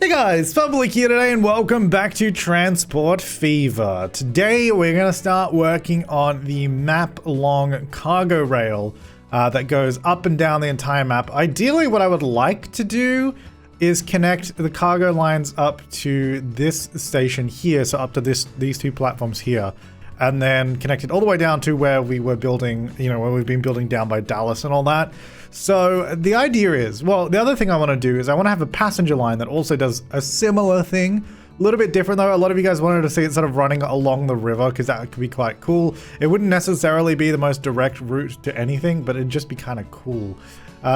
Hey guys, Flabaliki here today and welcome back to Transport Fever. Today we're going to start working on the map-long cargo rail that goes up and down the entire map. Ideally what I would like to do is connect the cargo lines up to this station here, so up to these two platforms here, and then connect it all the way down to where we were building, where we've been building down by Dallas and all that. So the idea is, well, the other thing I want to do is I want to have a passenger line that also does a similar thing. A little bit different though. A lot of you guys wanted to see it sort of running along the river because that could be quite cool. It wouldn't necessarily be the most direct route to anything, but it'd just be kind of cool.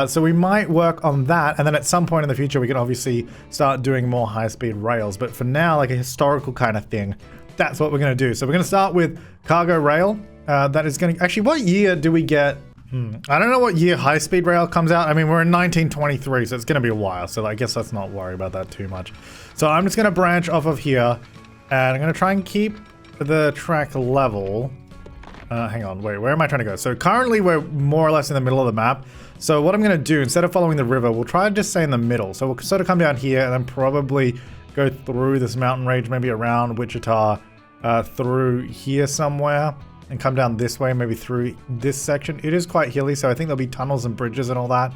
So we might work on that, and then at some point in the future we can obviously start doing more high-speed rails. But for now, like a historical kind of thing, that's what we're going to do. So we're going to start with cargo rail. That is going to... Actually, what year do we get... I don't know what year high-speed rail comes out. I mean, we're in 1923, so it's going to be a while. So I guess let's not worry about that too much. So I'm just going to branch off of here, and I'm going to try and keep the track level. Hang on, wait, where am I trying to go? So currently we're more or less in the middle of the map. So what I'm going to do, instead of following the river, we'll try and just stay in the middle. So we'll sort of come down here and then probably go through this mountain range, maybe around Wichita, through here somewhere, and come down this way, maybe through this section. It is quite hilly, so I think there'll be tunnels and bridges and all that.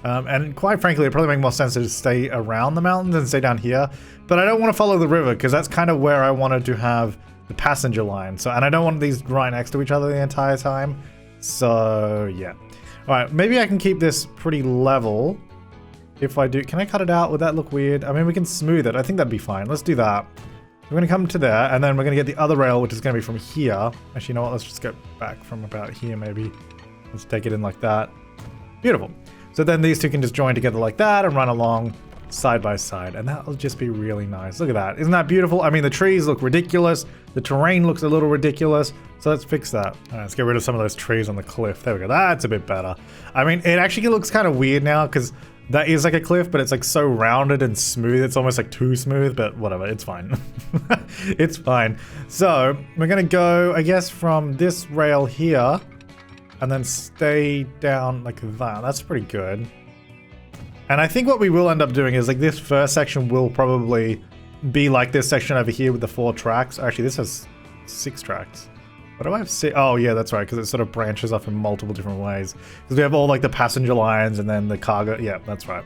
And quite frankly, it probably makes more sense to just stay around the mountains and stay down here. But I don't want to follow the river because that's kind of where I wanted to have the passenger line. So, and I don't want these right next to each other the entire time. So yeah. All right, maybe I can keep this pretty level. If I do, can I cut it out? Would that look weird? I mean, we can smooth it. I think that'd be fine. Let's do that. We're going to come to there, and then we're going to get the other rail, which is going to be from here. Actually, you know what? Let's just go back from about here, maybe. Let's take it in like that. Beautiful. So then these two can just join together like that and run along side by side, and that'll just be really nice. Look at that. Isn't that beautiful? I mean, the trees look ridiculous. The terrain looks a little ridiculous. So let's fix that. All right, let's get rid of some of those trees on the cliff. There we go. That's a bit better. I mean, it actually looks kind of weird now because that is like a cliff, but it's like so rounded and smooth. It's almost like too smooth, but whatever. It's fine. It's fine. So we're going to go, I guess, from this rail here and then stay down like that. That's pretty good. And I think what we will end up doing is like this first section will probably be like this section over here with the 4 tracks. Actually, this has 6 tracks. What do I have? Oh, yeah, that's right, because it sort of branches off in multiple different ways. Because we have all like the passenger lines and then the cargo. Yeah, that's right.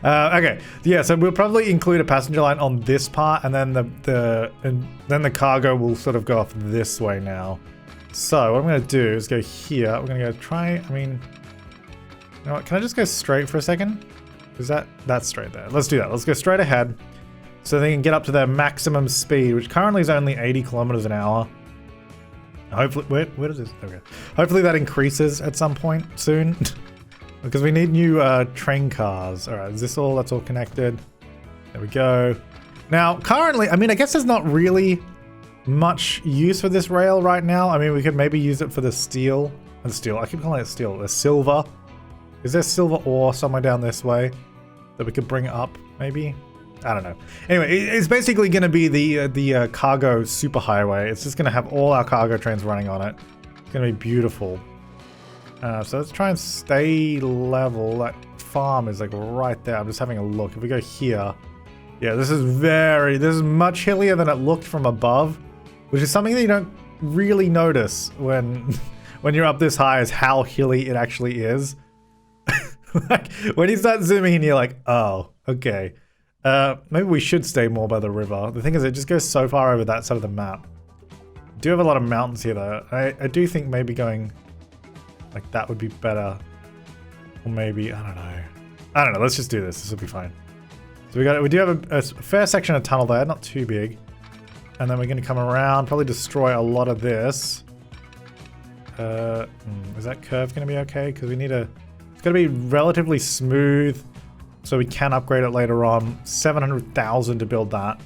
Okay, yeah, so we'll probably include a passenger line on this part, and then the cargo will sort of go off this way now. So what I'm going to do is go here. We're going to go try. I mean, you know what? Can I just go straight for a second? Is that's straight there? Let's do that. Let's go straight ahead, so they can get up to their maximum speed, which currently is only 80 kilometers an hour. Hopefully, where does this? Okay. Hopefully that increases at some point soon, because we need new train cars. All right, is this all? That's all connected. There we go. Now, currently, I mean, I guess there's not really much use for this rail right now. I mean, we could maybe use it for the steel. And steel. I keep calling it steel. The silver. Is there silver ore somewhere down this way that we could bring up? Maybe. I don't know. Anyway, it's basically going to be the cargo superhighway. It's just going to have all our cargo trains running on it. It's going to be beautiful. So let's try and stay level. That farm is like right there. I'm just having a look. If we go here, yeah, this is much hillier than it looked from above, which is something that you don't really notice when you're up this high, is how hilly it actually is. Like when you start zooming in, you're like, oh, okay. Maybe we should stay more by the river. The thing is, it just goes so far over that side of the map. We do have a lot of mountains here, though. I do think maybe going like that would be better. Or maybe, I don't know. Let's just do this. This will be fine. So we do have a fair section of tunnel there, not too big. And then we're going to come around, probably destroy a lot of this. Is that curve going to be okay? Because we need it's going to be relatively smooth, so we can upgrade it later on. 700,000 to build that.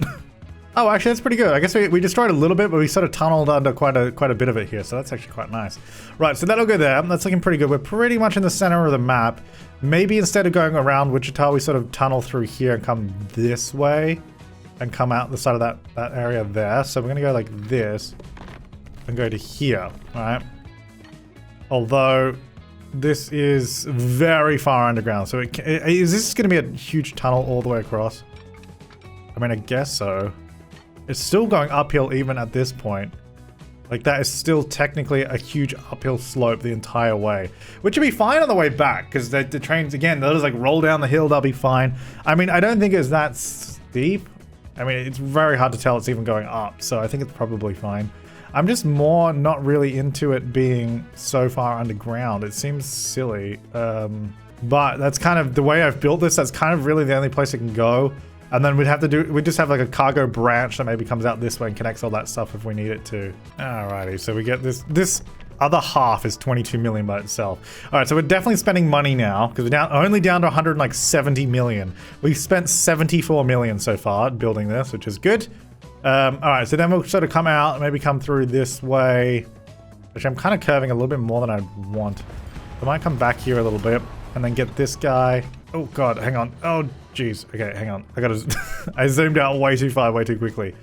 Oh, actually, that's pretty good. I guess we destroyed a little bit, but we sort of tunneled under quite a bit of it here, so that's actually quite nice. Right, so that'll go there. That's looking pretty good. We're pretty much in the center of the map. Maybe instead of going around Wichita, we sort of tunnel through here and come this way and come out the side of that area there. So we're going to go like this and go to here, all right? Although this is very far underground, so is this going to be a huge tunnel all the way across? I mean, I guess so. It's still going uphill even at this point. Like, that is still technically a huge uphill slope the entire way. Which would be fine on the way back, because the trains, again, they'll just like roll down the hill, they'll be fine. I mean, I don't think it's that steep. I mean, it's very hard to tell it's even going up, so I think it's probably fine. I'm just more not really into it being so far underground. It seems silly. But that's kind of the way I've built this. That's kind of really the only place it can go. And then we'd just have like a cargo branch that maybe comes out this way and connects all that stuff if we need it to. Alrighty, so we get this other half is 22 million by itself. All right, so we're definitely spending money now because we're only down to 170 million. We've spent 74 million so far building this, which is good. All right, so then we'll sort of come out, maybe come through this way. Actually, I'm kind of curving a little bit more than I want. I might come back here a little bit and then get this guy. Oh God, hang on. Oh jeez. Okay, hang on. I gotta. I zoomed out way too far, way too quickly.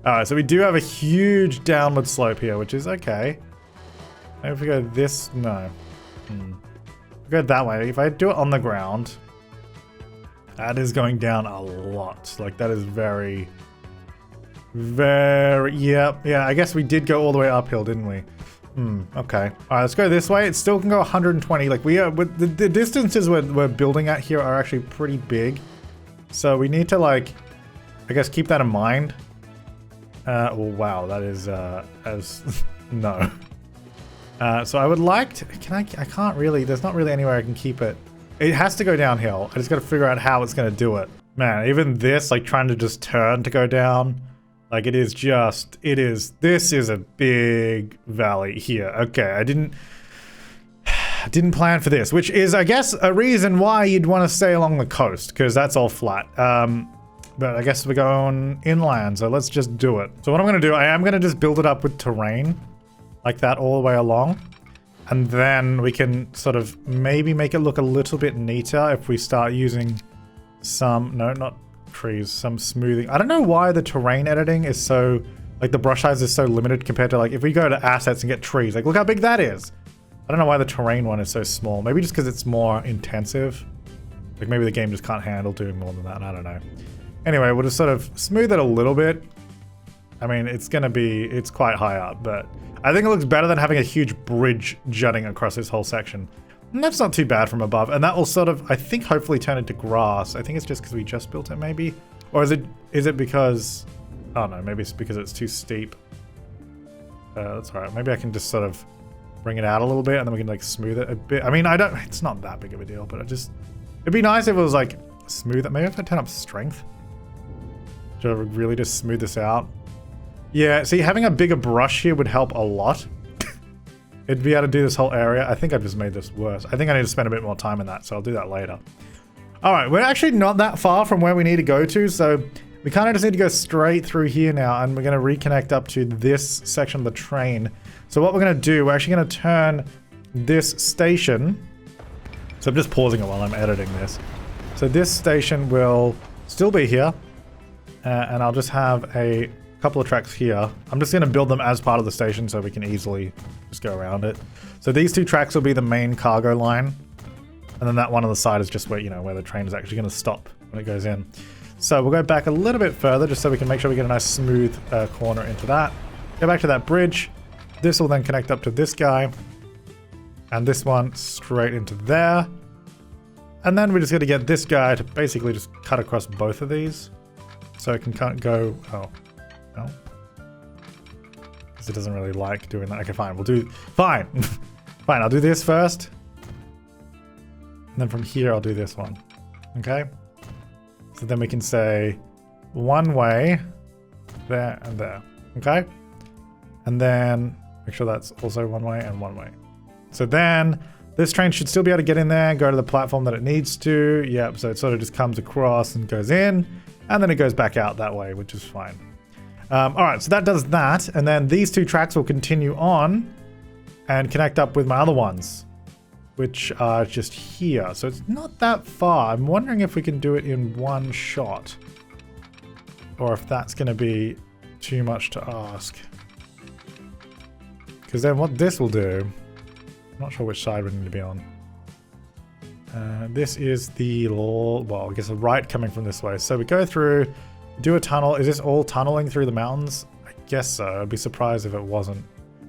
All right, so we do have a huge downward slope here, which is okay. Maybe if we go this, no. If we go that way. If I do it on the ground, that is going down a lot. Like that is very. Yeah. I guess we did go all the way uphill, didn't we? Okay. All right, let's go this way. It still can go 120. Like we are, with the distances we're building at here are actually pretty big. So we need to like, I guess keep that in mind. Oh wow, that is as no. So I would like to. I can't really. There's not really anywhere I can keep it. It has to go downhill. I just got to figure out how it's gonna do it. Man, even this, like trying to just turn to go down. Like this is a big valley here. Okay, I didn't plan for this, which is, I guess, a reason why you'd want to stay along the coast, because that's all flat. But I guess we're going inland, so let's just do it. So what I'm going to do, I am going to just build it up with terrain, like that all the way along. And then we can sort of maybe make it look a little bit neater if we start using some, no, not trees, some smoothing. I don't know why the terrain editing is so, like the brush size is so limited compared to like if we go to assets and get trees, like look how big that is. I don't know why the terrain one is so small. Maybe just because it's more intensive. Like maybe the game just can't handle doing more than that. I don't know. Anyway, we'll just sort of smooth it a little bit. I mean, it's quite high up, but I think it looks better than having a huge bridge jutting across this whole section. And that's not too bad from above, and that will sort of, I think, hopefully turn into grass. I think it's just because we just built it, maybe? Or is it because... Oh no, maybe it's because it's too steep. That's alright. Maybe I can just sort of bring it out a little bit, and then we can, like, smooth it a bit. I mean, it's not that big of a deal, but it'd be nice if it was, like, smooth. Maybe if I turn up strength. To really just smooth this out. Yeah, see, having a bigger brush here would help a lot. It'd be able to do this whole area. I think I've just made this worse. I think I need to spend a bit more time in that, so I'll do that later. All right, we're actually not that far from where we need to go to, so we kind of just need to go straight through here now, and we're going to reconnect up to this section of the train. So what we're going to do, we're actually going to turn this station. So I'm just pausing it while I'm editing this. So this station will still be here, and I'll just have a couple of tracks here. I'm just going to build them as part of the station so we can easily just go around it. So these two tracks will be the main cargo line, and then that one on the side is just where, you know, where the train is actually going to stop when it goes in. So we'll go back a little bit further just so we can make sure we get a nice smooth corner into that. Go back to that bridge. This will then connect up to this guy, and this one straight into there. And then we're just going to get this guy to basically just cut across both of these. So it can go... Oh. No. Because it doesn't really like doing that. Okay, fine. We'll do... Fine. Fine, I'll do this first. And then from here, I'll do this one. Okay? So then we can say one way, there and there. Okay? And then make sure that's also one way and one way. So then this train should still be able to get in there, go to the platform that it needs to. Yep, so it sort of just comes across and goes in, and then it goes back out that way, which is fine. All right, so that does that, and then these two tracks will continue on and connect up with my other ones, which are just here. So it's not that far. I'm wondering if we can do it in one shot, or if that's going to be too much to ask. Because then what this will do, I'm not sure which side we need to be on. This is the, well, I guess the right coming from this way. So we go through, do a tunnel. Is this all tunneling through the mountains? I guess so. I'd be surprised if it wasn't.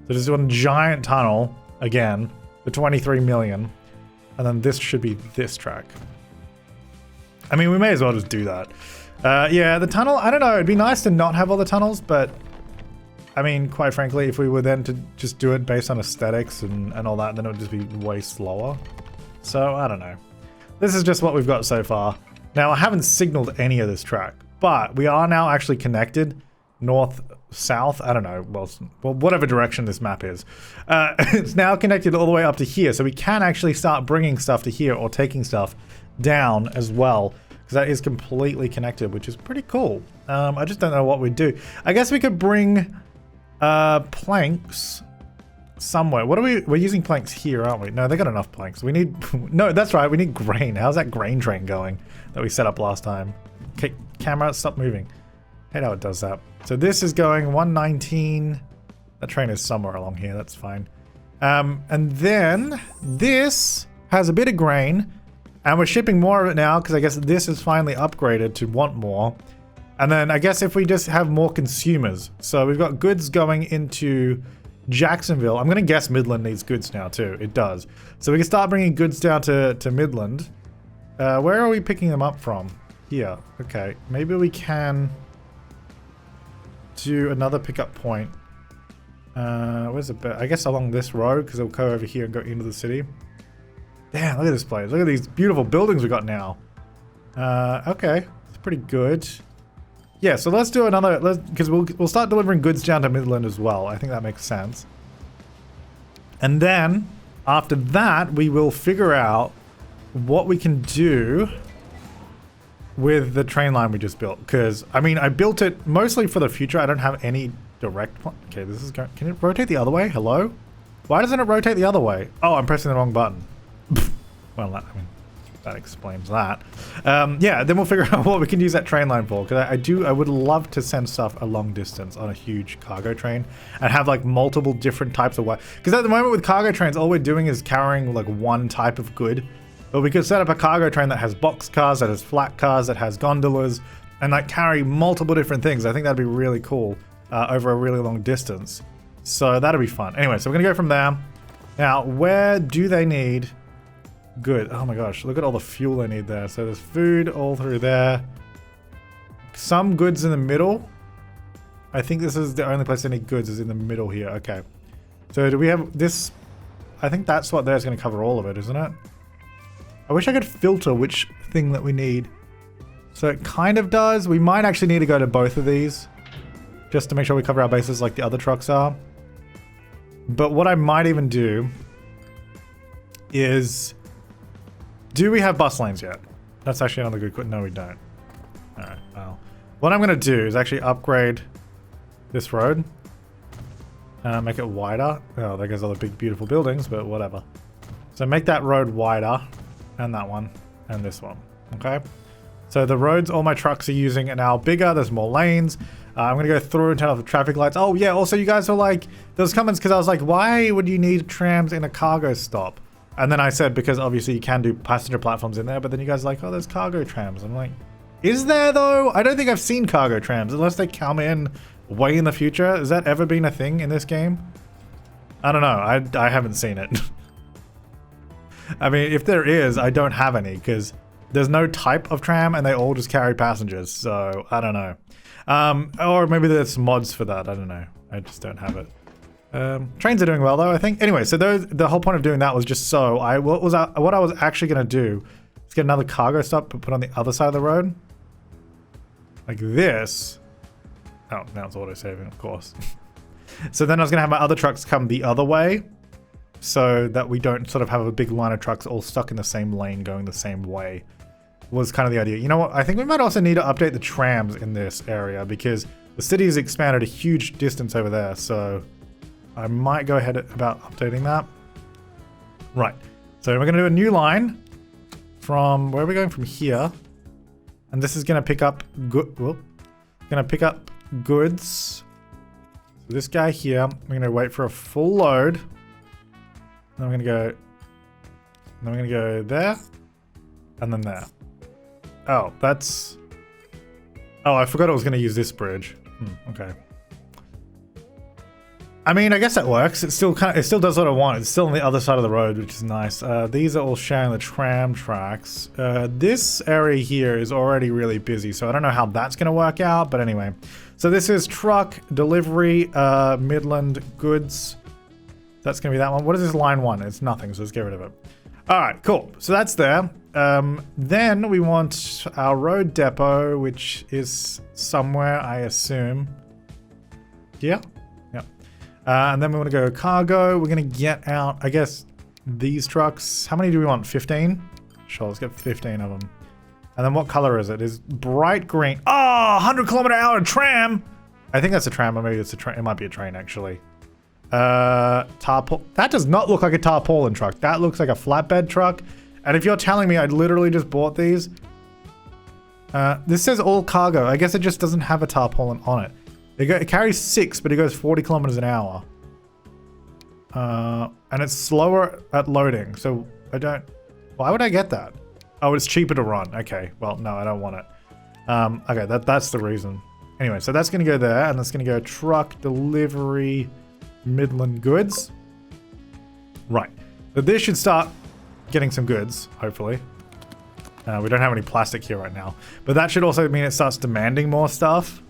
So just one giant tunnel again for 23 million. And then this should be this track. I mean, we may as well just do that. Yeah, the tunnel, I don't know. It'd be nice to not have all the tunnels, but I mean, quite frankly, if we were then to just do it based on aesthetics and all that, then it would just be way slower. So, I don't know. This is just what we've got so far. Now, I haven't signaled any of this track, but we are now actually connected north, south, I don't know, well, whatever direction this map is. It's now connected all the way up to here, so we can actually start bringing stuff to here or taking stuff down as well, because that is completely connected, which is pretty cool. I just don't know what we'd do. I guess we could bring planks somewhere. What are we're using planks here, aren't we? No, they got enough planks. We need, no, that's right, we need grain. How's that grain train going that we set up last time? Okay, camera, stop moving. Hate how it does that. So this is going 119. That train is somewhere along here, that's fine. And then this has a bit of grain, and we're shipping more of it now because I guess this is finally upgraded to want more. And then I guess if we just have more consumers. So we've got goods going into Jacksonville. I'm going to guess Midland needs goods now too. It does. So we can start bringing goods down to Midland. Where are we picking them up from? Here. Okay. Maybe we can do another pickup point. Where's the bit? I guess along this road because it'll go over here and go into the city. Damn, look at this place. Look at these beautiful buildings we got now. Okay. It's pretty good. Yeah, so let's do another, because we'll start delivering goods down to Midland as well. I think that makes sense. And then, after that, we will figure out what we can do with the train line we just built. Because, I mean, I built it mostly for the future. I don't have any direct... Okay, this is going... Can it rotate the other way? Hello? Why doesn't it rotate the other way? Oh, I'm pressing the wrong button. Well, I mean... That explains that. Yeah, then we'll figure out what we can use that train line for. Because I would love to send stuff a long distance on a huge cargo train and have like multiple different types of what. Because at the moment with cargo trains, all we're doing is carrying like one type of good. But we could set up a cargo train that has box cars, that has flat cars, that has gondolas, and like carry multiple different things. I think that'd be really cool over a really long distance. So that'd be fun. Anyway, so we're gonna go from there. Now, where do they need? Good. Oh my gosh, look at all the fuel they need there. So there's food all through there. Some goods in the middle. I think this is the only place they need goods is in the middle here. Okay. So do we have this? I think that slot there is going to cover all of it, isn't it? I wish I could filter which thing that we need. So it kind of does. We might actually need to go to both of these just to make sure we cover our bases like the other trucks are. But what I might even do is... Do we have bus lanes yet? That's actually another good question. No, we don't. Alright, well. What I'm going to do is actually upgrade this road. Make it wider. Oh, there goes all the big, beautiful buildings, but whatever. So make that road wider. And that one. And this one. Okay? So the roads all my trucks are using are now bigger. There's more lanes. I'm going to go through and turn off the traffic lights. Oh, yeah. Also, you guys were like... There was comments because I was like, why would you need trams in a cargo stop? And then I said, because obviously you can do passenger platforms in there, but then you guys are like, oh, there's cargo trams. I'm like, is there though? I don't think I've seen cargo trams unless they come in way in the future. Has that ever been a thing in this game? I don't know. I haven't seen it. I mean, if there is, I don't have any because there's no type of tram and they all just carry passengers. So I don't know. Or maybe there's mods for that. I don't know. I just don't have it. Trains are doing well though, I think. Anyway, so the whole point of doing that was just so what I was actually gonna do is get another cargo stop but put on the other side of the road. Like this. Oh, now it's auto-saving, of course. So then I was gonna have my other trucks come the other way so that we don't sort of have a big line of trucks all stuck in the same lane going the same way. Was kind of the idea. You know what? I think we might also need to update the trams in this area because the city has expanded a huge distance over there, so I might go ahead about updating that. Right. So we're going to do a new line from... Where are we going from here? And this is going to pick up... goods. So this guy here, I'm going to wait for a full load. Then I'm going to go... Then I'm going to go there. And then there. Oh, that's... Oh, I forgot I was going to use this bridge. Okay. I mean, I guess that works. It still does what I want. It's still on the other side of the road, which is nice. These are all sharing the tram tracks. This area here is already really busy, so I don't know how that's going to work out. But anyway, so this is truck delivery, Midland goods. That's going to be that one. What is this line 1? It's nothing, so let's get rid of it. All right, cool. So that's there. Then we want our road depot, which is somewhere, I assume. Yeah. And then we want to go cargo. We're going to get out, I guess, these trucks. How many do we want? 15? Sure, let's get 15 of them. And then what color is it? It's bright green. Oh, 100-kilometer-hour tram! I think that's a tram, or maybe it's a train. It might be a train, actually. Tarpaulin. That does not look like a tarpaulin truck. That looks like a flatbed truck. And if you're telling me I literally just bought these... this says all cargo. I guess it just doesn't have a tarpaulin on it. It carries 6, but it goes 40 kilometers an hour. And it's slower at loading, so I don't... Why would I get that? Oh, it's cheaper to run. Okay, well, no, I don't want it. Okay, that's the reason. Anyway, so that's going to go there, and that's going to go truck delivery Midland goods. Right. So this should start getting some goods, hopefully. We don't have any plastic here right now. But that should also mean it starts demanding more stuff.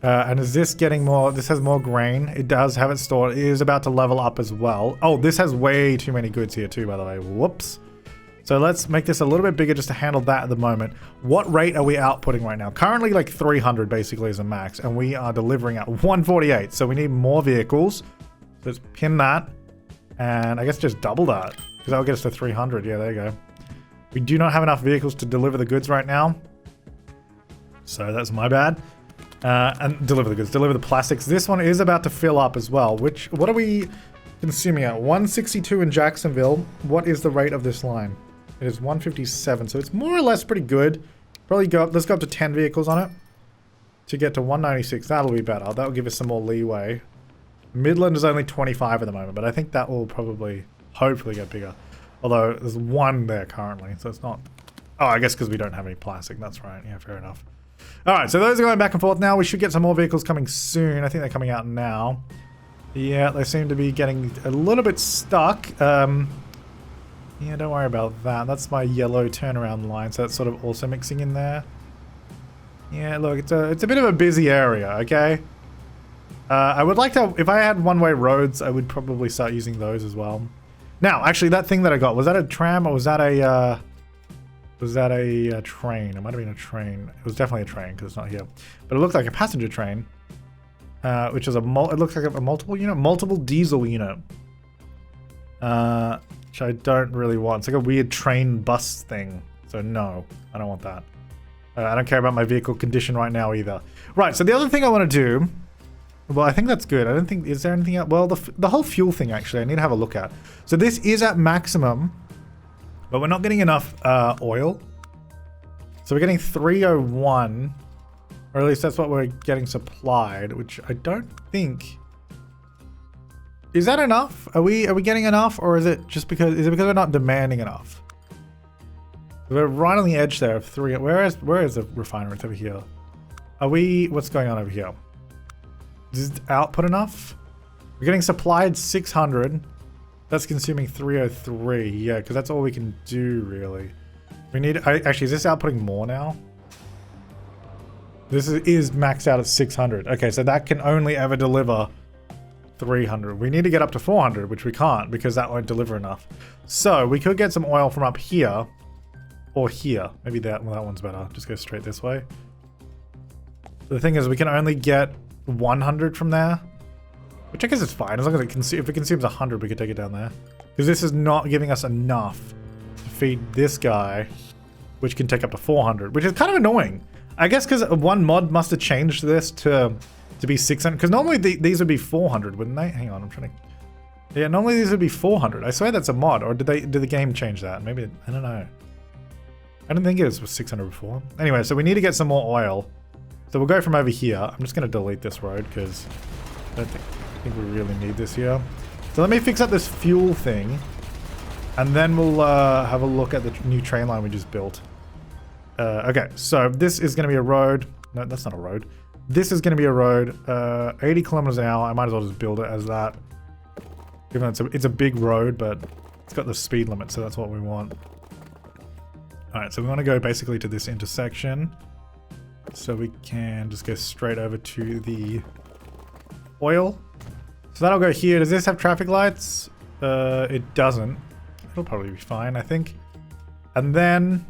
And is this getting more? This has more grain. It does have it stored. It is about to level up as well. Oh, this has way too many goods here too, by the way. Whoops. So let's make this a little bit bigger just to handle that at the moment. What rate are we outputting right now? Currently like 300 basically is a max. And we are delivering at 148. So we need more vehicles. So let's pin that. And I guess just double that. Because that'll get us to 300. Yeah, there you go. We do not have enough vehicles to deliver the goods right now. So that's my bad. And deliver the goods, deliver the plastics. This one is about to fill up as well, what are we consuming at? 162 in Jacksonville. What is the rate of this line? It is 157, so it's more or less pretty good. Probably go up, let's go up to 10 vehicles on it to get to 196. That'll be better. That'll give us some more leeway. Midland is only 25 at the moment, but I think that will probably, hopefully get bigger. Although there's one there currently, so it's not... Oh, I guess because we don't have any plastic. That's right. Yeah, fair enough. Alright, so those are going back and forth now. We should get some more vehicles coming soon. I think they're coming out now. Yeah, they seem to be getting a little bit stuck. Yeah, don't worry about that. That's my yellow turnaround line, so that's sort of also mixing in there. Yeah, look, it's a bit of a busy area, okay? I would like to... If I had one-way roads, I would probably start using those as well. Now, actually, that thing that I got, was that a tram or was that a... Was that a train? It might have been a train. It was definitely a train because it's not here. But it looked like a passenger train, which is it looks like a multiple diesel unit, which I don't really want. It's like a weird train bus thing. So no, I don't want that. I don't care about my vehicle condition right now either. Right. So the other thing I want to do, well, I think that's good. I don't think, is there anything else? Well, the whole fuel thing actually, I need to have a look at. So this is at maximum. But we're not getting enough oil. So we're getting 301. Or at least that's what we're getting supplied, which I don't think... Is that enough? Are we getting enough? Or is it just because... Is it because we're not demanding enough? We're right on the edge there of 3... Where is the refinery? It's over here. Are we... What's going on over here? Is it output enough? We're getting supplied 600. That's consuming 303, yeah, because that's all we can do, really. We need... actually, is this outputting more now? This is maxed out at 600. Okay, so that can only ever deliver 300. We need to get up to 400, which we can't, because that won't deliver enough. So, we could get some oil from up here, or here. Maybe that one's better. Just go straight this way. The thing is, we can only get 100 from there. Which I guess is fine, as long as if it consumes 100, we could take it down there. Because this is not giving us enough to feed this guy, which can take up to 400, which is kind of annoying. I guess because one mod must have changed this to be 600, because normally these would be 400, wouldn't they? Hang on, I'm trying to... Yeah, normally these would be 400. I swear that's a mod, or did the game change that? Maybe, I don't know. I didn't think it was 600 before. Anyway, so we need to get some more oil. So we'll go from over here. I'm just going to delete this road, because I don't think we really need this here. So let me fix up this fuel thing, and then we'll have a look at the new train line we just built. Okay, so this is going to be a road. No, that's not a road. This is going to be a road. 80 kilometers an hour. I might as well just build it as that. Even though it's a big road, but it's got the speed limit, so that's what we want. Alright, so we want to go basically to this intersection. So we can just go straight over to the oil. So that'll go here. Does this have traffic lights? It doesn't. It'll probably be fine, I think. And then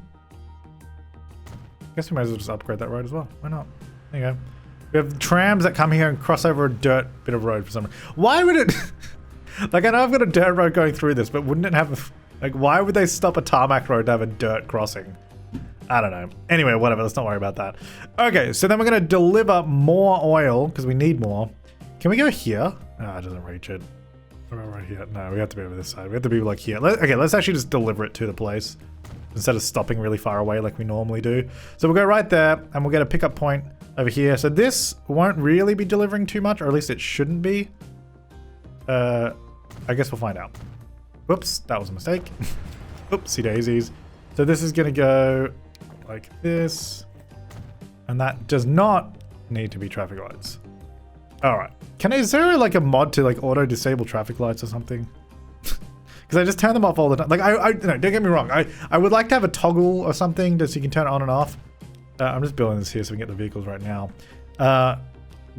I guess we might as well just upgrade that road as well. Why not? There you go. We have trams that come here and cross over a dirt bit of road for some reason. Why would it... Like, I know I've got a dirt road going through this, but wouldn't it have... Like, why would they stop a tarmac road to have a dirt crossing? I don't know. Anyway, whatever. Let's not worry about that. Okay, so then we're going to deliver more oil, because we need more. Can we go here? Ah, it doesn't reach it. What about right here? No, we have to be over this side. We have to be, like, here. Okay, let's actually just deliver it to the place instead of stopping really far away like we normally do. So we'll go right there, and we'll get a pickup point over here. So this won't really be delivering too much, or at least it shouldn't be. I guess we'll find out. Whoops, that was a mistake. Oopsie daisies. So this is going to go like this. And that does not need to be traffic lights. Alright. Is there like a mod to like auto disable traffic lights or something? Because I just turn them off all the time. Like, no, don't get me wrong. I would like to have a toggle or something just so you can turn it on and off. I'm just building this here so we can get the vehicles right now.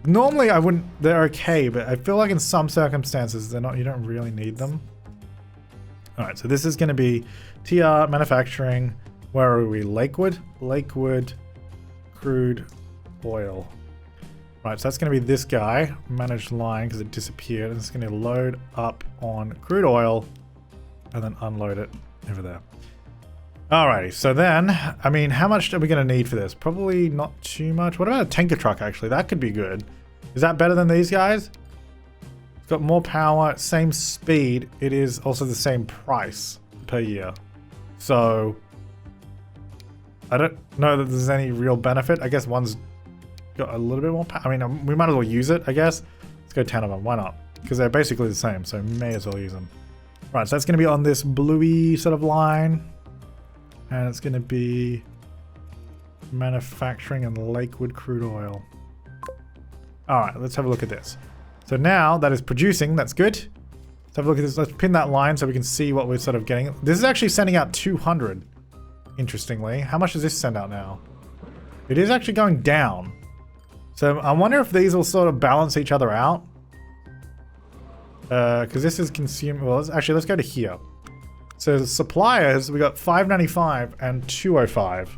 Normally I wouldn't, they're okay, but I feel like in some circumstances they're not, you don't really need them. Alright, so this is going to be TR manufacturing. Where are we? Lakewood? Lakewood crude oil. Right, so that's going to be this guy, managed line, because it disappeared. And it's going to load up on crude oil and then unload it over there. Alrighty, so then, I mean, how much are we going to need for this? Probably not too much. What about a tanker truck, actually? That could be good. Is that better than these guys? It's got more power, same speed. It is also the same price per year. So, I don't know that there's any real benefit. I guess one's got a little bit more power. I mean, we might as well use it, I guess. Let's go 10 of them. Why not? Because they're basically the same, so may as well use them. Right, so that's going to be on this bluey sort of line. And it's going to be manufacturing and Lakewood crude oil. Alright, let's have a look at this. So now that is producing, that's good. Let's have a look at this. Let's pin that line so we can see what we're sort of getting. This is actually sending out 200, interestingly. How much does this send out now? It is actually going down. So I wonder if these will sort of balance each other out. Because this is consumed. Well, let's go to here. So the suppliers, we got 595 and 205.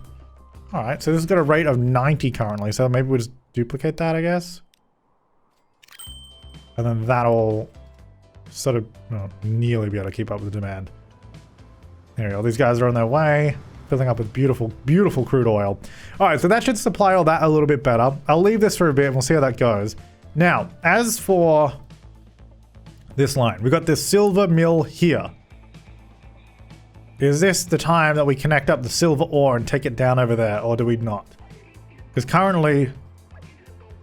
All right, so this has got a rate of 90 currently. So maybe we'll just duplicate that, I guess. And then that'll sort of nearly be able to keep up with the demand. There we go. These guys are on their way, filling up with beautiful, beautiful crude oil. All right, so that should supply all that a little bit better. I'll leave this for a bit and we'll see how that goes. Now, as for this line, we've got this silver mill here. Is this the time that we connect up the silver ore and take it down over there, or do we not? Because currently,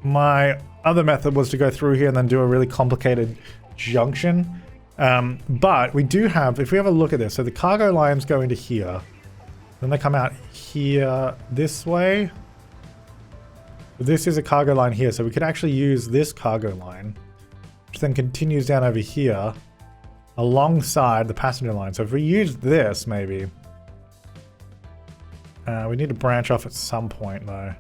my other method was to go through here and then do a really complicated junction. But we do have, if we have a look at this, so the cargo lines go into here. Then they come out here this way. This is a cargo line here, so we could actually use this cargo line, which then continues down over here, alongside the passenger line. So if we use this, maybe. We need to branch off at some point, though.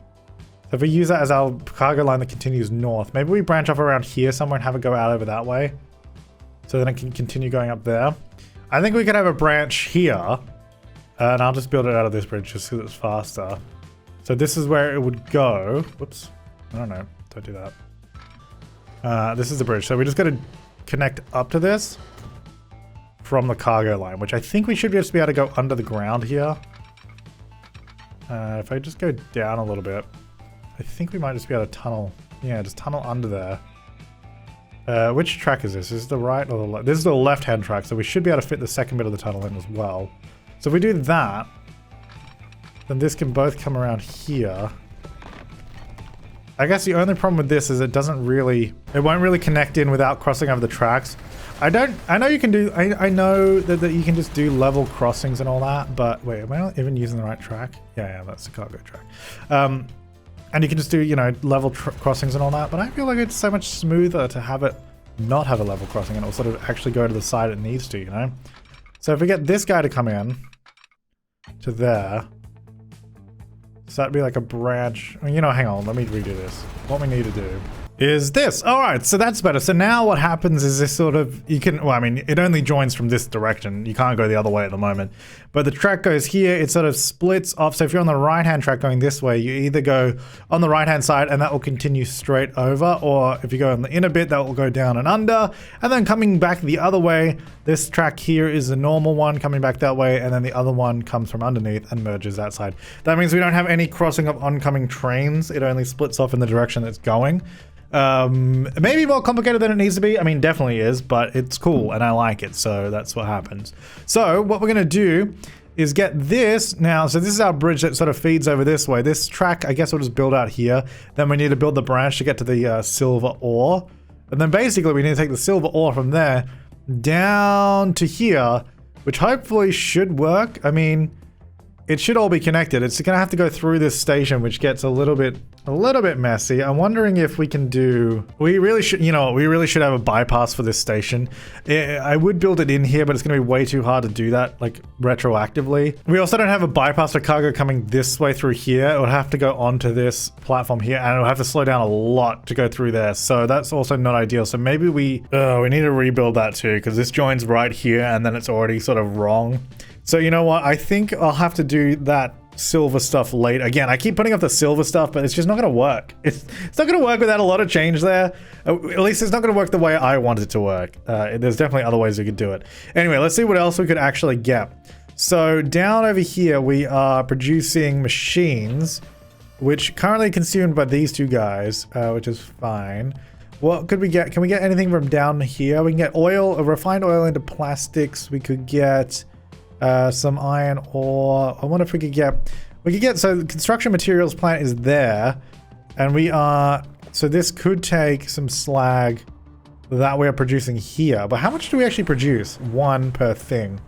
So if we use that as our cargo line that continues north, maybe we branch off around here somewhere and have it go out over that way. So then it can continue going up there. I think we could have a branch here. And I'll just build it out of this bridge just because it's faster. So this is where it would go. Whoops. I don't know. Don't do that. This is the bridge. So we just got to connect up to this from the cargo line, which I think we should just be able to go under the ground here. If I just go down a little bit, I think we might just be able to tunnel. Yeah, just tunnel under there. Which track is this? Is this the right or the left? This is the left-hand track, so we should be able to fit the second bit of the tunnel in as well. So if we do that, then this can both come around here. I guess the only problem with this is it won't really connect in without crossing over the tracks. I know you can do, I know that you can just do level crossings and all that, but wait, am I not even using the right track? Yeah, that's the cargo track. And you can just do, you know, level crossings and all that. But I feel like it's so much smoother to have it not have a level crossing and it'll sort of actually go to the side it needs to, you know? So if we get this guy to come in to there, so that'd be like a branch. You know, hang on, let me redo this. What we need to do is this. All right, so that's better. So now what happens is this sort of, you can, well, I mean, it only joins from this direction. You can't go the other way at the moment. But the track goes here, it sort of splits off. So if you're on the right-hand track going this way, you either go on the right-hand side and that will continue straight over, or if you go on the inner bit, that will go down and under. And then coming back the other way, this track here is the normal one coming back that way, and then the other one comes from underneath and merges that side. That means we don't have any crossing of oncoming trains. It only splits off in the direction it's going. Maybe more complicated than it needs to be. I mean, definitely is, but it's cool and I like it, so that's what happens. So what we're gonna do is get this now. So this is our bridge that sort of feeds over this way. This track, I guess we'll just build out here. Then we need to build the branch to get to the silver ore. And then basically we need to take the silver ore from there down to here, which hopefully should work. I mean, it should all be connected. It's gonna have to go through this station, which gets a little bit messy. I'm wondering if we can do, we really should, you know, we really should have a bypass for this station. I would build it in here, but it's gonna be way too hard to do that, like, retroactively. We also don't have a bypass for cargo coming this way through here. It would have to go onto this platform here, and it would have to slow down a lot to go through there. So that's also not ideal. So maybe we need to rebuild that too, because this joins right here, and then it's already sort of wrong. So you know what? I think I'll have to do that silver stuff later. Again, I keep putting up the silver stuff, but it's just not going to work. It's not going to work without a lot of change there. At least it's not going to work the way I want it to work. There's definitely other ways we could do it. Anyway, let's see what else we could actually get. So down over here, we are producing machines, which currently consumed by these two guys, which is fine. What could we get? Can we get anything from down here? We can get oil, refined oil into plastics. We could get some iron ore. I wonder if we could get, so the construction materials plant is there, and we are, so this could take some slag that we are producing here, but how much do we actually produce? 1 per thing.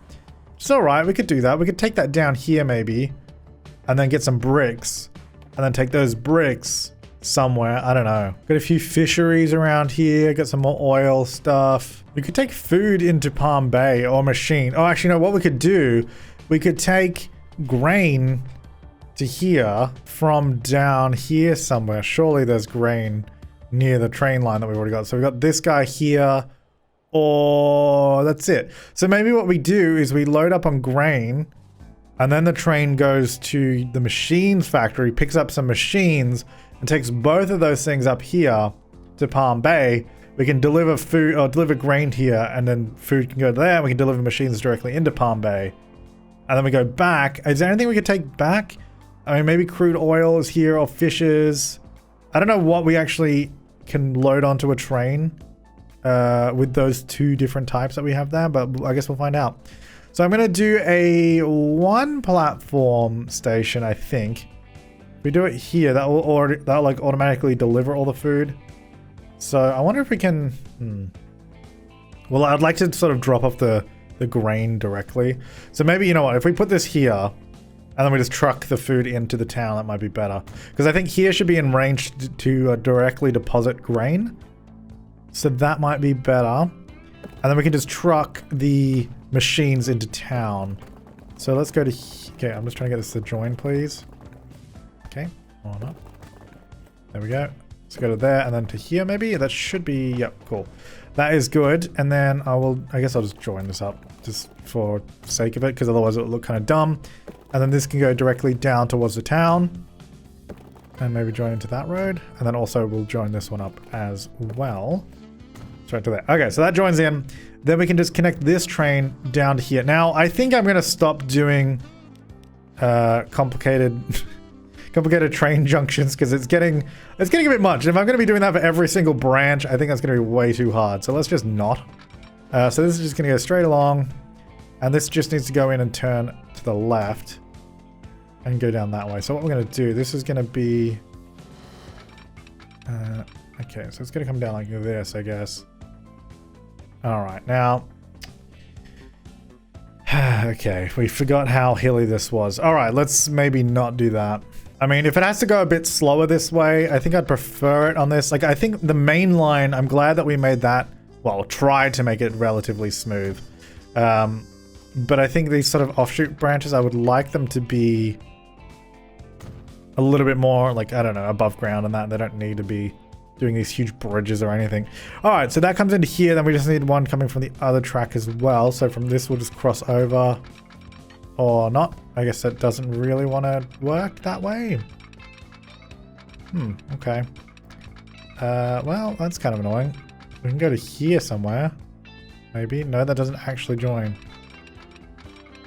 It's all right, we could do that. We could take that down here maybe, and then get some bricks, and then take those bricks somewhere. I don't know. Got a few fisheries around here, got some more oil stuff. We could take food into Palm Bay or machine. Oh, actually, no, what we could do, we could take grain to here from down here somewhere. Surely there's grain near the train line that we've already got. So we've got this guy here, or that's it. So maybe what we do is we load up on grain, and then the train goes to the machines factory, picks up some machines, and takes both of those things up here to Palm Bay. We can deliver food, or deliver grain here, and then food can go there, and we can deliver machines directly into Palm Bay. And then we go back. Is there anything we could take back? I mean, maybe crude oil is here, or fishes. I don't know what we actually can load onto a train with those two different types that we have there, but I guess we'll find out. So I'm gonna do a 1 platform station, I think. If we do it here, that'll like automatically deliver all the food. So I wonder if we can, well, I'd like to sort of drop off the grain directly. So maybe, you know what, if we put this here, and then we just truck the food into the town, that might be better. Because I think here should be in range to directly deposit grain. So that might be better. And then we can just truck the machines into town. So let's go to, okay, I'm just trying to get this to join, please. Okay, on up. There we go. Let's go to there and then to here maybe. That should be, yep, cool. That is good. And then I guess I'll just join this up just for sake of it, because otherwise it would look kind of dumb. And then this can go directly down towards the town. And maybe join into that road. And then also we'll join this one up as well. Straight to there. Okay, so that joins in. Then we can just connect this train down to here. Now, I think I'm going to stop doing complicated train junctions, because it's getting a bit much. If I'm going to be doing that for every single branch, I think that's going to be way too hard. So let's just not. So this is just going to go straight along. And this just needs to go in and turn to the left and go down that way. So what we're going to do, this is going to be... okay, so it's going to come down like this, I guess. All right, now... okay, we forgot how hilly this was. All right, let's maybe not do that. I mean, if it has to go a bit slower this way, I think I'd prefer it on this. Like, I think the main line, I'm glad that we made that, well, tried to make it relatively smooth. But I think these sort of offshoot branches, I would like them to be a little bit more, like, I don't know, above ground and that. They don't need to be doing these huge bridges or anything. All right, so that comes into here. Then we just need one coming from the other track as well. So from this, we'll just cross over. Or not. I guess that doesn't really want to work that way. Okay. Well, that's kind of annoying. We can go to here somewhere. Maybe. No, that doesn't actually join.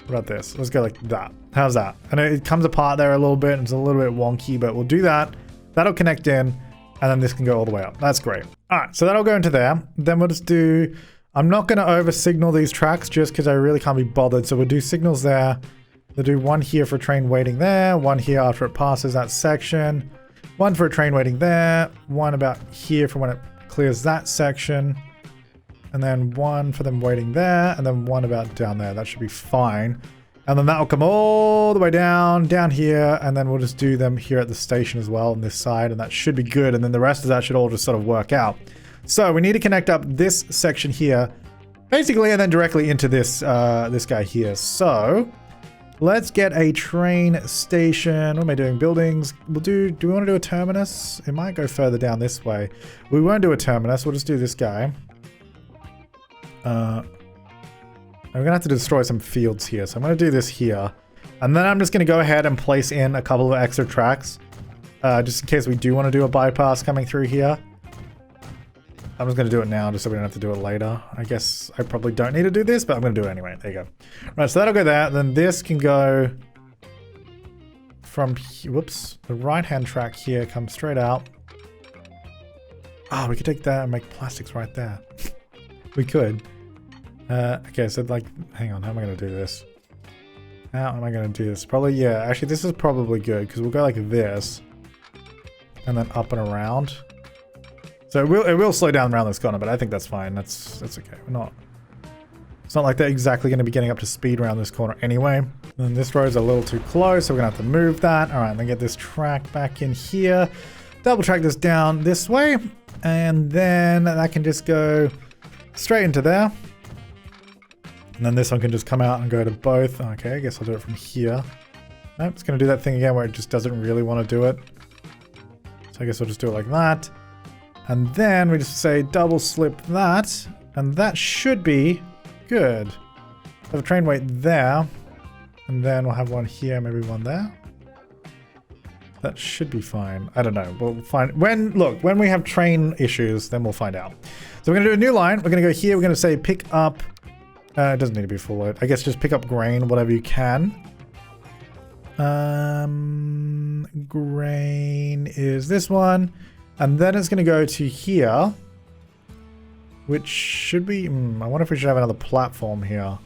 What about this? Let's go like that. How's that? And it comes apart there a little bit. It's a little bit wonky, but we'll do that. That'll connect in, and then this can go all the way up. That's great. All right, so that'll go into there. Then we'll just do... I'm not going to over signal these tracks just because I really can't be bothered. So we'll do signals there. We'll do one here for train waiting there. One here after it passes that section. One for a train waiting there. One about here for when it clears that section. And then one for them waiting there. And then one about down there. That should be fine. And then that will come all the way down here. And then we'll just do them here at the station as well on this side. And that should be good. And then the rest of that should all just sort of work out. So we need to connect up this section here, basically, and then directly into this this guy here. So let's get a train station. What am I doing? Buildings. We'll do we want to do a terminus? It might go further down this way. We won't do a terminus. We'll just do this guy. I'm gonna have to destroy some fields here. So I'm gonna do this here. And then I'm just gonna go ahead and place in a couple of extra tracks. Just in case we do want to do a bypass coming through here. I'm just going to do it now just so we don't have to do it later. I guess I probably don't need to do this, but I'm going to do it anyway. There you go. Right, so that'll go there. Then this can go from, whoops, the right-hand track here comes straight out. Oh, we could take that and make plastics right there. We could. Okay, so like, hang on, how am I going to do this? How am I going to do this? Probably, yeah, actually this is probably good because we'll go like this and then up and around. So it will slow down around this corner, but I think that's fine. That's okay. It's not like they're exactly going to be getting up to speed around this corner anyway. And this road's a little too close, so we're going to have to move that. All right, then get this track back in here. Double track this down this way. And then that can just go straight into there. And then this one can just come out and go to both. Okay, I guess I'll do it from here. Nope, it's going to do that thing again where it just doesn't really want to do it. So I guess I'll just do it like that. And then we just say double slip that, and that should be good. Have a train wait there, and then we'll have one here, maybe one there. That should be fine. I don't know. We'll find when we have train issues, then we'll find out. So we're gonna do a new line. We're gonna go here. We're gonna say pick up. It doesn't need to be full load. I guess just pick up grain, whatever you can. Grain is this one. And then it's going to go to here, which should be... I wonder if we should have another platform here.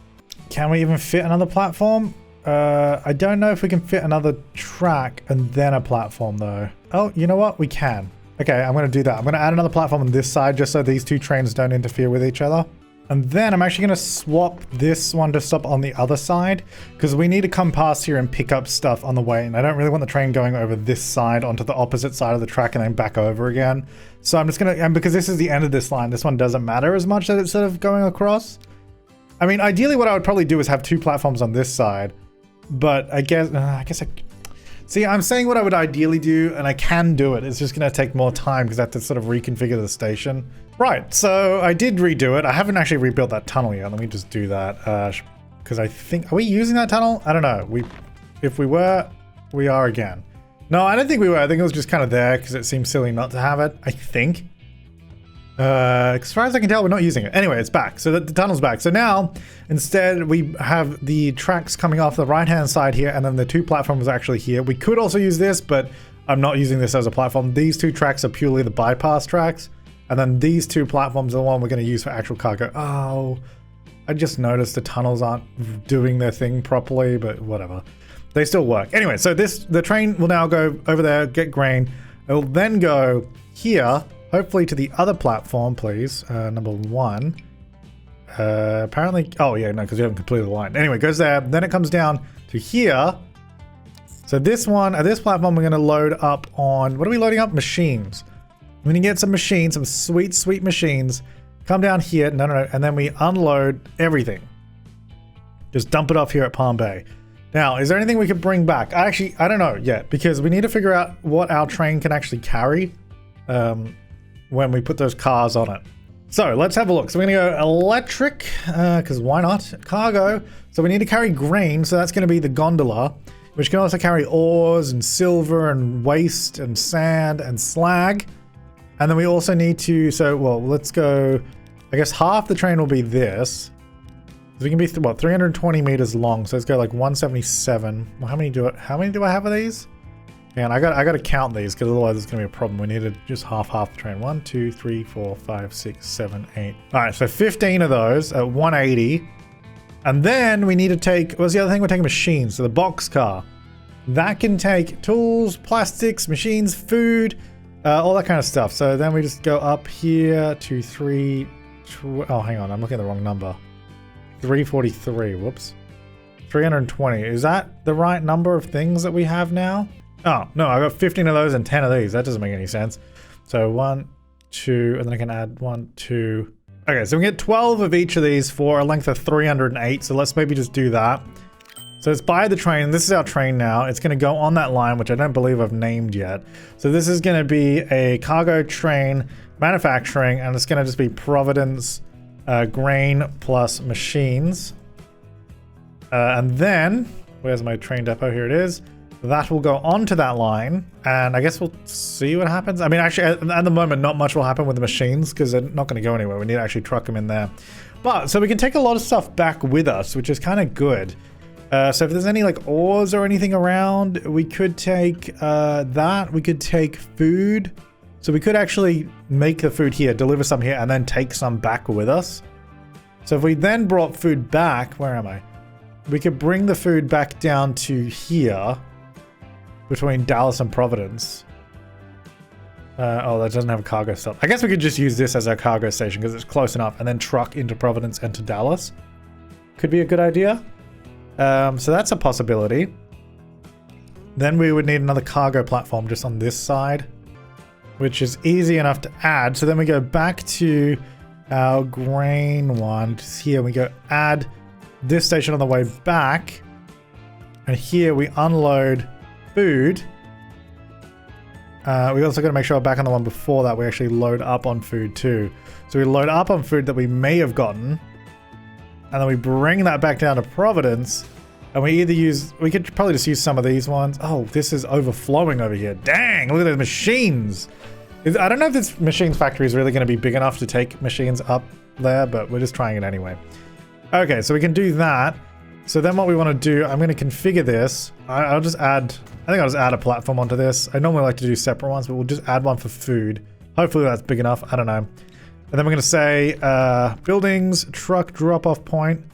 Can we even fit another platform? I don't know if we can fit another track and then a platform, though. Oh, you know what? We can. Okay, I'm going to do that. I'm going to add another platform on this side just so these two trains don't interfere with each other. And then I'm actually going to swap this one to stop on the other side because we need to come past here and pick up stuff on the way. And I don't really want the train going over this side onto the opposite side of the track and then back over again. So I'm just going to, and because this is the end of this line, this one doesn't matter as much that it's sort of going across. I mean, ideally what I would probably do is have two platforms on this side, but I guess see, I'm saying what I would ideally do and I can do it. It's just going to take more time because I have to sort of reconfigure the station. Right, so I did redo it. I haven't actually rebuilt that tunnel yet. Let me just do that. Because I think... Are we using that tunnel? I don't know. If we were, we are again. No, I don't think we were. I think it was just kind of there because it seems silly not to have it. I think. As far as I can tell, we're not using it. Anyway, it's back. So the tunnel's back. So now, instead, we have the tracks coming off the right-hand side here, and then the two platforms actually here. We could also use this, but I'm not using this as a platform. These two tracks are purely the bypass tracks. And then these two platforms are the one we're going to use for actual cargo. Oh, I just noticed the tunnels aren't doing their thing properly, but whatever. They still work. Anyway, so the train will now go over there, get grain. It'll then go here, hopefully to the other platform, please. Number one. Apparently, oh yeah, no, because we haven't completed the line. Anyway, it goes there, then it comes down to here. So this one, at this platform, we're going to load up on, what are we loading up? Machines. We're going to get some machines, some sweet, sweet machines. Come down here, no, and then we unload everything. Just dump it off here at Palm Bay. Now, is there anything we could bring back? I don't know yet, because we need to figure out what our train can actually carry when we put those cars on it. So let's have a look. So we're going to go electric, because why not? Cargo. So we need to carry grain, so that's going to be the gondola, which can also carry ores and silver and waste and sand and slag. And then we also need to, well, let's go, I guess half the train will be this. So we can be, what, 320 meters long. So let's go like 177. Well, how many do I have of these? And I got to count these because otherwise it's going to be a problem. We need to just half the train. 1, 2, 3, 4, 5, 6, 7, 8. All right, so 15 of those at 180. And then we need to take, what's the other thing? We're taking machines. So the box car. That can take tools, plastics, machines, food, all that kind of stuff. So then we just go up here to oh, hang on. I'm looking at the wrong number. 343. Whoops. 320. Is that the right number of things that we have now? Oh, no. I got 15 of those and 10 of these. That doesn't make any sense. So 1, 2, and then I can add 1, 2. Okay, so we get 12 of each of these for a length of 308. So let's maybe just do that. So it's by the train. This is our train now. It's going to go on that line, which I don't believe I've named yet. So this is going to be a cargo train manufacturing, and it's going to just be Providence grain plus machines. And then, where's my train depot? Here it is. That will go onto that line, and I guess we'll see what happens. I mean, actually, at the moment, not much will happen with the machines because they're not going to go anywhere. We need to actually truck them in there. But, so we can take a lot of stuff back with us, which is kind of good. So if there's any like ores or anything around, we could take that. We could take food. So we could actually make the food here, deliver some here, and then take some back with us. So if we then brought food back, where am I? We could bring the food back down to here between Dallas and Providence. Oh, that doesn't have a cargo stop. I guess we could just use this as our cargo station because it's close enough, and then truck into Providence and to Dallas. Could be a good idea. So that's a possibility. Then we would need another cargo platform just on this side, which is easy enough to add. So then we go back to our grain one, just here. We go add this station on the way back. And here we unload food. We also got to make sure back on the one before that we actually load up on food too. So we load up on food that we may have gotten. And then we bring that back down to Providence. And we could probably just use some of these ones. Oh, this is overflowing over here. Dang, look at those machines. I don't know if this machines factory is really going to be big enough to take machines up there, but we're just trying it anyway. Okay, so we can do that. So then what we want to do, I'm going to configure this. I think I'll just add a platform onto this. I normally like to do separate ones, but we'll just add one for food. Hopefully that's big enough. I don't know. And then we're going to say buildings, truck drop-off point.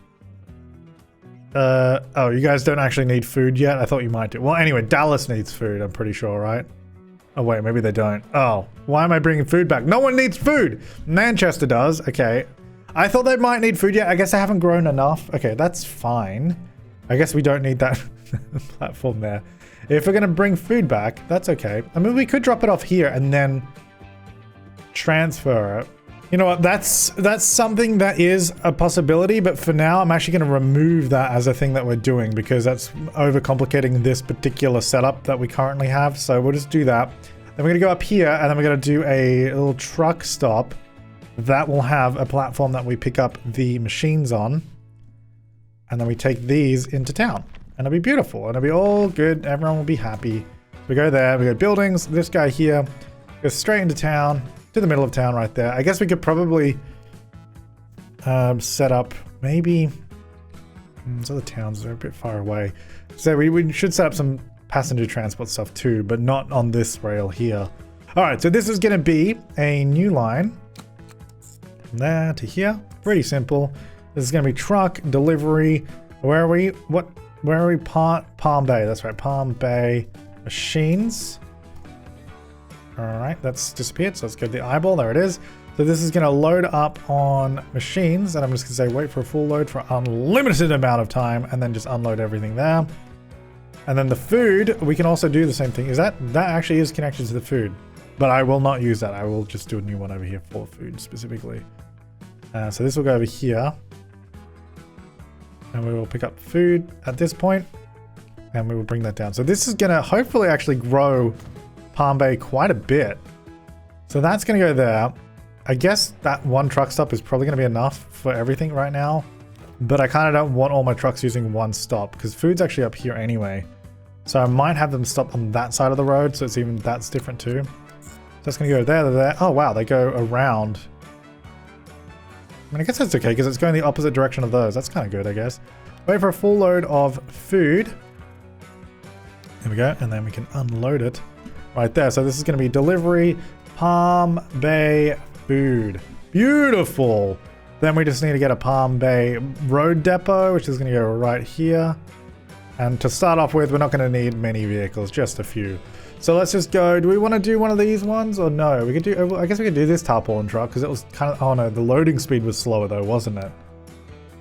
Oh, you guys don't actually need food yet? I thought you might do. Well, anyway, Dallas needs food, I'm pretty sure, right? Oh, wait, maybe they don't. Oh, why am I bringing food back? No one needs food! Manchester does. Okay. I thought they might need food yet. I guess I haven't grown enough. Okay, that's fine. I guess we don't need that platform there. If we're going to bring food back, that's okay. I mean, we could drop it off here and then transfer it. You know what, that's something that is a possibility, but for now I'm actually going to remove that as a thing that we're doing because that's overcomplicating this particular setup that we currently have. So we'll just do that. Then we're going to go up here and then we're going to do a little truck stop that will have a platform that we pick up the machines on. And then we take these into town and it'll be beautiful and it'll be all good. Everyone will be happy. We go there, we go buildings, this guy here goes straight into town. To the middle of town right there. I guess we could probably set up maybe these other towns are a bit far away. So we should set up some passenger transport stuff too, but not on this rail here. All right, so this is going to be a new line from there to here. Pretty simple. This is going to be truck delivery. Where are we? Where are we? Palm Bay. That's right. Palm Bay machines. Alright, that's disappeared, so let's go to the eyeball. There it is. So this is going to load up on machines, and I'm just going to say wait for a full load for unlimited amount of time, and then just unload everything there. And then the food, we can also do the same thing. That actually is connected to the food. But I will not use that. I will just do a new one over here for food specifically. So this will go over here. And we will pick up food at this point. And we will bring that down. So this is going to hopefully actually grow Palm Bay quite a bit. So that's going to go there. I guess that one truck stop is probably going to be enough for everything right now. But I kind of don't want all my trucks using one stop because food's actually up here anyway. So I might have them stop on that side of the road. So it's even, that's different too. So that's going to go there, there. Oh, wow. They go around. I mean, I guess that's okay because it's going the opposite direction of those. That's kind of good, I guess. Wait for a full load of food. There we go. And then we can unload it right there. So this is going to be delivery, Palm Bay food. Beautiful. Then we just need to get a Palm Bay road depot, which is going to go right here. And to start off with, we're not going to need many vehicles, just a few. So let's just go. Do we want to do one of these ones or no? We could do, I guess we could do this tarpaulin truck because it was kind of, oh no, the loading speed was slower though, wasn't it?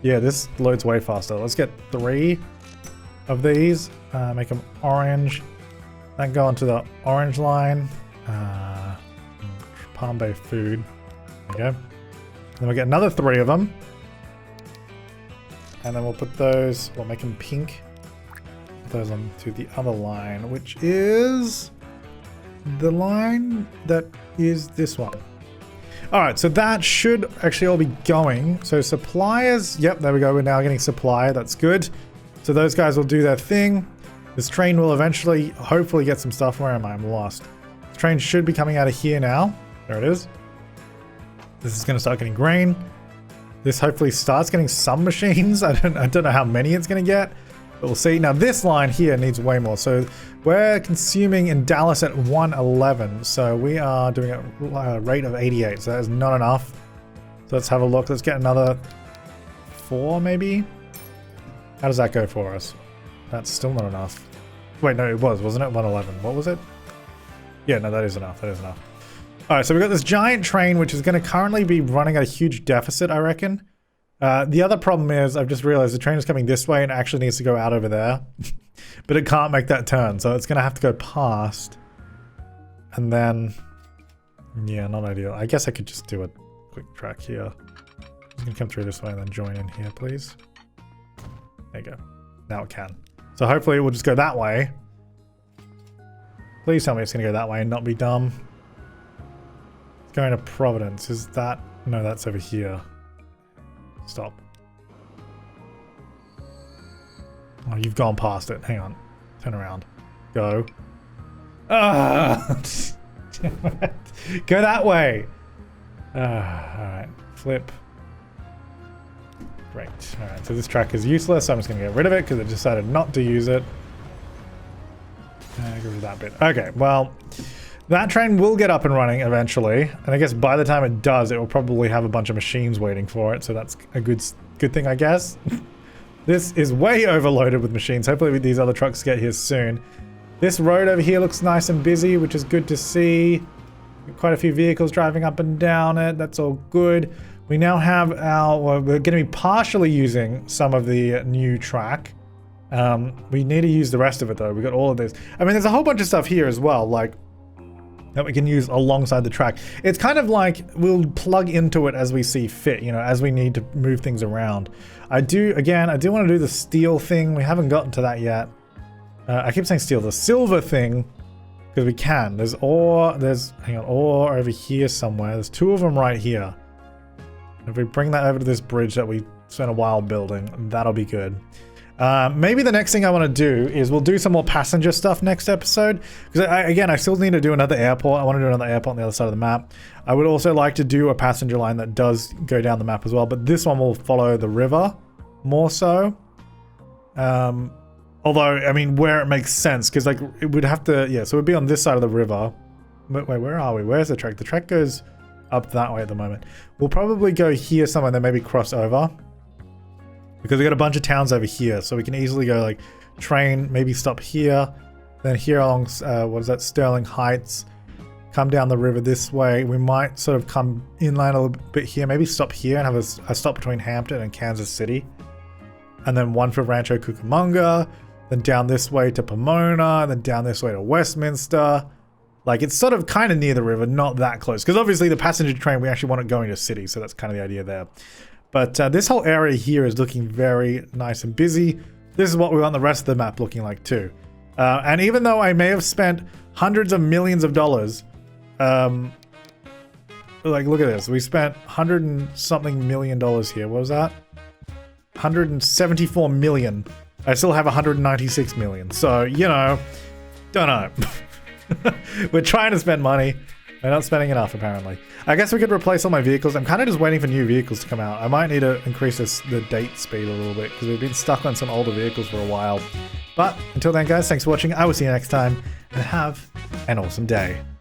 Yeah, this loads way faster. Let's get 3 of these, make them orange. Then go onto the orange line. Palm Bay food. There we go. Then we'll get another 3 of them. And then we'll put those, we'll make them pink. Put those onto the other line, which is the line that is this one. Alright, so that should actually all be going. So suppliers, yep, there we go. We're now getting supply. That's good. So those guys will do their thing. This train will eventually, hopefully get some stuff. Where am I? I'm lost. The train should be coming out of here now. There it is. This is going to start getting grain. This hopefully starts getting some machines. I don't know how many it's going to get, but we'll see. Now this line here needs way more. So we're consuming in Dallas at 111. So we are doing a rate of 88. So that is not enough. So let's have a look. Let's get another 4 maybe. How does that go for us? That's still not enough. Wait, no, it wasn't it? 111. What was it? Yeah, no, that is enough. That is enough. All right, so we've got this giant train, which is going to currently be running at a huge deficit, I reckon. The other problem is I've just realized the train is coming this way and actually needs to go out over there. But it can't make that turn, so it's going to have to go past. And then, yeah, not ideal. I guess I could just do a quick track here. You can come through this way and then join in here, please. There you go. Now it can. So hopefully it will just go that way. Please tell me it's going to go that way and not be dumb. Going to Providence. Is that... No, that's over here. Stop. Oh, you've gone past it. Hang on. Turn around. Go. Ah! Go that way! Alright. Flip. Great. Alright, so this track is useless. So I'm just going to get rid of it because it decided not to use it. Get rid of that bit. Okay, well... That train will get up and running eventually, and I guess by the time it does, it will probably have a bunch of machines waiting for it, so that's a good thing, I guess. This is way overloaded with machines. Hopefully these other trucks get here soon. This road over here looks nice and busy, which is good to see. Quite a few vehicles driving up and down it. That's all good. We now have our... Well, we're going to be partially using some of the new track. We need to use the rest of it, though. We got all of this. I mean, there's a whole bunch of stuff here as well, like... that we can use alongside the track. It's kind of like we'll plug into it as we see fit, you know, as we need to move things around. I do want to do the steel thing. We haven't gotten to that yet. I keep saying steel, the silver thing, because we can. There's ore, hang on, ore over here somewhere. There's 2 of them right here. If we bring that over to this bridge that we spent a while building, that'll be good. Maybe the next thing I want to do is we'll do some more passenger stuff next episode. Because again, I still need to do another airport. I want to do another airport on the other side of the map. I would also like to do a passenger line that does go down the map as well. But this one will follow the river more so. Although, I mean, where it makes sense. Because like it would have to, yeah, so it would be on this side of the river. Wait, where are we? Where's the track? The track goes up that way at the moment. We'll probably go here somewhere and then maybe cross over. Because we got a bunch of towns over here, so we can easily go like train, maybe stop here, then here along, what is that, Sterling Heights, come down the river this way. We might sort of come inland a little bit here, maybe stop here and have a stop between Hampton and Kansas City. And then one for Rancho Cucamonga, then down this way to Pomona, and then down this way to Westminster. Like, it's sort of kind of near the river, not that close. Because obviously the passenger train, we actually want it going to city, so that's kind of the idea there. But this whole area here is looking very nice and busy. This is what we want the rest of the map looking like too. And even though I may have spent hundreds of millions of dollars, like, look at this. We spent $100 and something million here. What was that? 174 million. I still have 196 million. So, you know, don't know. We're trying to spend money. We're not spending enough, apparently. I guess we could replace all my vehicles. I'm kind of just waiting for new vehicles to come out. I might need to increase the date speed a little bit because we've been stuck on some older vehicles for a while. But until then, guys, thanks for watching. I will see you next time and have an awesome day.